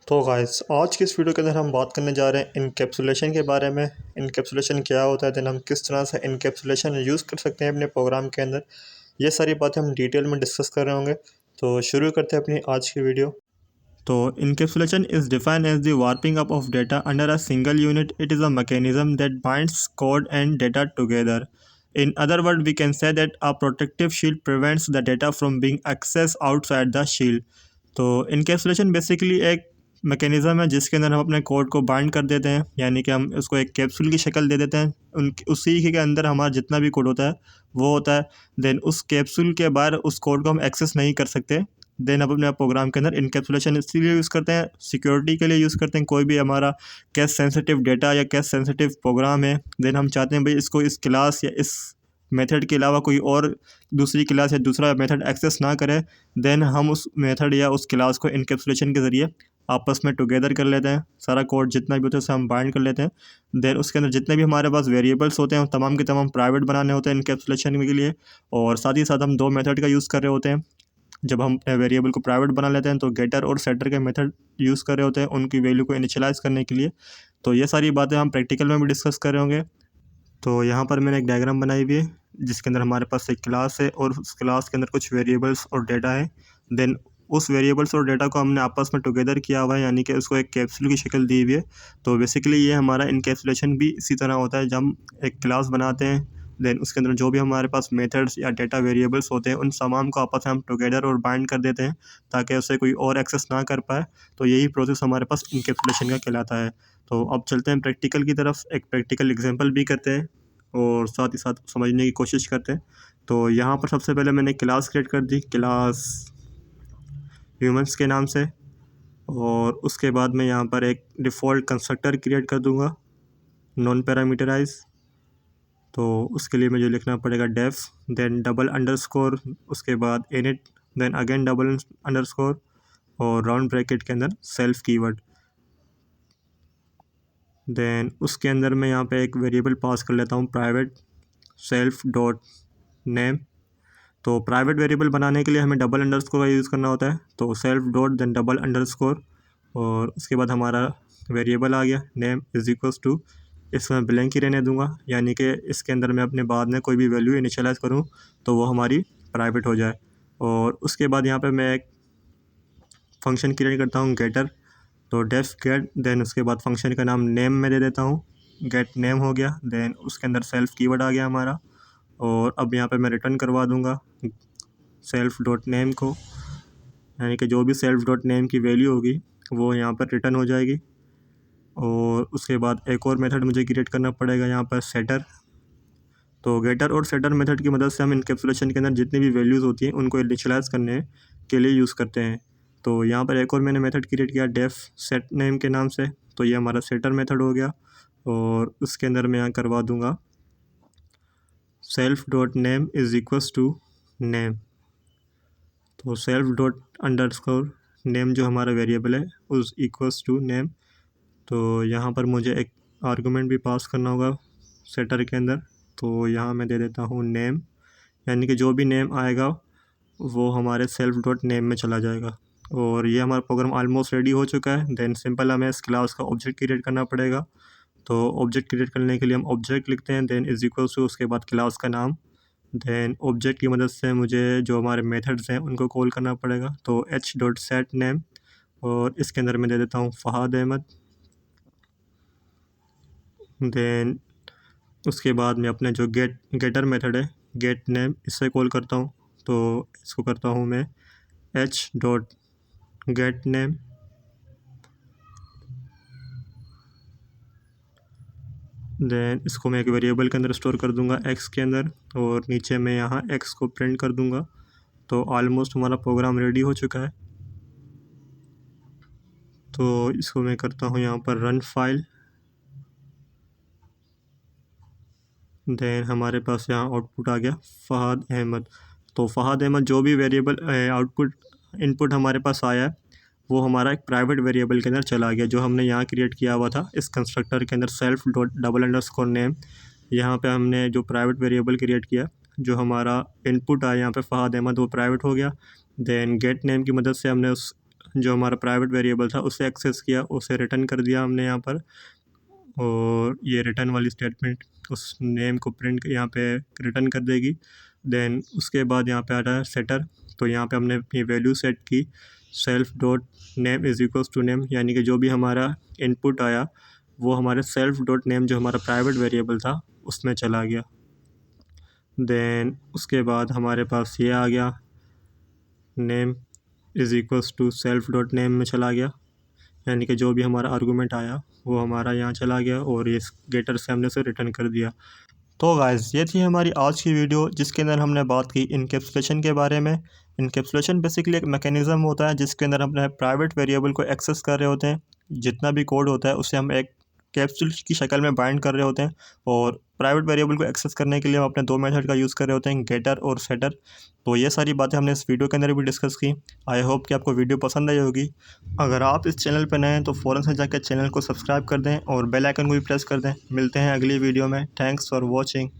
तो गाइस आज की इस वीडियो के अंदर हम बात करने जा रहे हैं इनकैप्सुलेशन के बारे में। इनकैप्सुलेशन क्या होता है, देन हम किस तरह से इनकैप्सुलेशन यूज़ कर सकते हैं अपने प्रोग्राम के अंदर। ये सारी बातें हम डिटेल में डिस्कस कर रहे होंगे। तो शुरू करते हैं अपनी आज की वीडियो। तो encapsulation is defined as the warping up of data under a single unit. It is a mechanism that binds code and data together. In other words, we can say that a protective shield prevents the data from being accessed outside the shield. तो encapsulation basically एक mechanism है जिसके अंदर हम अपने code को bind कर देते हैं, यानी कि हम उसको एक कैप्सूल की शक्ल दे देते हैं। उसी के अंदर हमारा जितना भी कोड होता है वो होता है। देन उस कैप्सूल के बाहर उस कोड को हम एक्सेस नहीं कर सकते। देन अब अपने प्रोग्राम के अंदर इनकैप्सुलेशन इसीलिए यूज़ करते हैं, सिक्योरिटी के लिए यूज़ करते हैं। कोई भी हमारा कैश सेंसिटिव डेटा या कैश सेंसिटिव प्रोग्राम है, देन हम चाहते हैं भाई इसको इस क्लास या इस मेथड के अलावा कोई और दूसरी क्लास या दूसरा मेथड एक्सेस ना करे। देन हम उस मेथड या उस क्लास को इनकैप्सुलेशन के ज़रिए आपस में टुगेदर कर लेते हैं। सारा कोड जितना भी होता है उसे हम बाइंड कर लेते हैं। देन उसके अंदर जितने भी हमारे पास वेरिएबल्स होते हैं तमाम के तमाम प्राइवेट बनाने होते हैं इनकैप्सुलेशन के लिए। और साथ ही साथ हम दो मेथड का यूज़ कर रहे होते हैं। जब हम वेरिएबल को प्राइवेट बना लेते हैं तो गेटर और सेटर के मेथड यूज़ कर रहे होते हैं उनकी वैल्यू को इनिशियलाइज़ करने के लिए। तो ये सारी बातें हम प्रैक्टिकल में भी डिस्कस कर रहे होंगे। तो यहाँ पर मैंने एक डायग्राम बनाई हुई है जिसके अंदर हमारे पास एक क्लास है और उस क्लास के अंदर कुछ वेरिएबल्स और डेटा है। देन उस वेरिएबल्स और डेटा को हमने आपस में टुगेदर किया हुआ है, यानी कि उसको एक कैप्सूल की शक्ल दी हुई है। तो बेसिकली ये हमारा इनकैप्सुलेशन भी इसी तरह होता है। जब हम एक क्लास बनाते हैं देन उसके अंदर जो भी हमारे पास मेथड्स या डेटा वेरिएबल्स होते हैं उन तमाम को आपस में हम टुगेदर और बाइंड कर देते हैं ताकि उसे कोई और एक्सेस ना कर पाए। तो यही प्रोसेस हमारे पास इनकैप्सुलेशन का कहलाता है। तो अब चलते हैं प्रैक्टिकल की तरफ, एक प्रैक्टिकल एग्जाम्पल भी करते हैं और साथ ही साथ समझने की कोशिश करते हैं। तो यहाँ पर सबसे पहले मैंने क्लास क्रिएट कर दी, क्लास ह्यूमंस के नाम से। और उसके बाद मैं यहाँ पर एक डिफ़ॉल्ट कंस्ट्रक्टर क्रिएट कर दूँगा नॉन पैरामीटराइज। तो उसके लिए मुझे लिखना पड़ेगा डेफ, देन डबल अंडरस्कोर, उसके बाद init, then again double underscore और राउंड ब्रैकेट के अंदर सेल्फ कीवर्ड। देन उसके अंदर मैं यहाँ पे एक वेरिएबल पास कर लेता हूँ प्राइवेट सेल्फ डॉट नेम। तो प्राइवेट वेरिएबल बनाने के लिए हमें डबल अंडरस्कोर का यूज़ करना होता है। तो self dot then double underscore और उसके बाद हमारा वेरिएबल आ गया नेम इज इक्वल्स टू, इसमें ब्लैंक ही रहने दूंगा, यानी कि इसके अंदर मैं अपने बाद में कोई भी वैल्यू इनिशियलाइज़ करूँ तो वो हमारी प्राइवेट हो जाए। और उसके बाद यहाँ पे मैं एक फंक्शन क्रिएट करता हूँ गेटर। तो डेफ गेट, देन उसके बाद फंक्शन का नाम नेम में दे देता हूँ, गेट नेम हो गया। देन उसके अंदर सेल्फ कीवर्ड आ गया हमारा। और अब यहाँ पे मैं रिटर्न करवा दूँगा सेल्फ डॉट नेम को, यानी कि जो भी सेल्फ डॉट नेम की वैल्यू होगी वो यहाँ पर रिटर्न हो जाएगी। और उसके बाद एक और मेथड मुझे क्रिएट करना पड़ेगा यहाँ पर सेटर। तो गेटर और सेटर मेथड की मदद से हम इनकैप्सुलेशन के अंदर जितनी भी वैल्यूज़ होती हैं उनको इनिशियलाइज़ करने के लिए यूज़ करते हैं। तो यहाँ पर एक और मैंने मेथड क्रिएट किया डेफ सेट नेम के नाम से। तो ये हमारा सेटर मेथड हो गया। और उसके अंदर मैं यहाँ करवा दूँगा self dot name is equals to name. तो सेल्फ डॉट अंडरस्कोर नेम जो हमारा वेरिएबल है उस इक्वल्स टू नेम। तो यहाँ पर मुझे एक आर्गुमेंट भी पास करना होगा सेटर के अंदर। तो यहाँ मैं दे देता हूँ नेम, यानी कि जो भी नेम आएगा वो हमारे सेल्फ डॉट नेम में चला जाएगा। और ये हमारा प्रोग्राम ऑलमोस्ट रेडी हो चुका है। देन सिंपल हमें इस क्लास का ऑब्जेक्ट क्रिएट करना पड़ेगा। तो ऑब्जेक्ट क्रिएट करने के लिए हम ऑब्जेक्ट लिखते हैं, देन इज इक्वल्स टू, उसके बाद क्लास का नाम। देन ऑब्जेक्ट की मदद से मुझे जो हमारे मेथड्स हैं उनको कॉल करना पड़ेगा। तो एच डॉट सेट नेम और इसके अंदर मैं दे देता हूँ फ़हाद अहमद। देन उसके बाद मैं अपने जो गेटर मेथड है गेट नेम इससे कॉल करता हूँ। तो इसको करता हूँ मैं H dot get name. Then इसको मैं एक वेरिएबल के अंदर स्टोर कर दूंगा एक्स के अंदर और नीचे मैं यहाँ एक्स को प्रिंट कर दूंगा। तो ऑलमोस्ट हमारा प्रोग्राम रेडी हो चुका है। तो इसको मैं करता हूँ यहाँ पर रन फाइल। देन हमारे पास यहाँ आउटपुट आ गया फ़हाद अहमद। तो फ़हाद अहमद जो भी वेरिएबल आउटपुट इनपुट हमारे पास आया है वो हमारा एक प्राइवेट वेरिएबल के अंदर चला गया जो हमने यहाँ क्रिएट किया हुआ था इस कंस्ट्रक्टर के अंदर self dot double underscore name. यहाँ पे हमने जो प्राइवेट वेरिएबल क्रिएट किया, जो हमारा इनपुट आया यहाँ पे फ़हाद अहमद, वो प्राइवेट हो गया। देन गेट नेम की मदद से हमने उस जो हमारा प्राइवेट वेरिएबल था उसे एक्सेस किया, उसे रिटर्न कर दिया हमने यहाँ पर। और ये रिटर्न वाली स्टेटमेंट उस नेम को प्रिंट यहाँ पे रिटर्न कर देगी। देन उसके बाद यहाँ पे आ रहा है सेटर, तो यहाँ पे हमने अपनी वैल्यू सेट की self dot name is equals to name, यानी कि जो भी हमारा इनपुट आया वो हमारे सेल्फ डॉट नेम जो हमारा प्राइवेट वेरिएबल था उसमें चला गया। देन उसके बाद हमारे पास ये आ गया name is equals to self dot name में चला गया, यानी कि जो भी हमारा आर्गूमेंट आया वो हमारा यहाँ चला गया और ये गेटर से हमने उसे रिटर्न कर दिया। तो गाइस ये थी हमारी आज की वीडियो जिसके अंदर हमने बात की इनकैप्सुलेशन के बारे में। इनकैप्सुलेशन बेसिकली एक मैकेनिज़्म होता है जिसके अंदर हम अपने प्राइवेट वेरिएबल को एक्सेस कर रहे होते हैं। जितना भी कोड होता है उसे हम एक कैप्सूल की शक्ल में बाइंड कर रहे होते हैं, और प्राइवेट वेरिएबल को एक्सेस करने के लिए हम अपने दो मेथड का यूज़ कर रहे होते हैं, गेटर और सेटर। तो ये सारी बातें हमने इस वीडियो के अंदर भी डिस्कस की। आई होप कि आपको वीडियो पसंद आई होगी। अगर आप इस चैनल पर नए हैं तो फ़ौरन से जाकर चैनल को सब्सक्राइब कर दें और बेल आइकन को भी प्रेस कर दें। मिलते हैं अगली वीडियो में। Thanks for watching.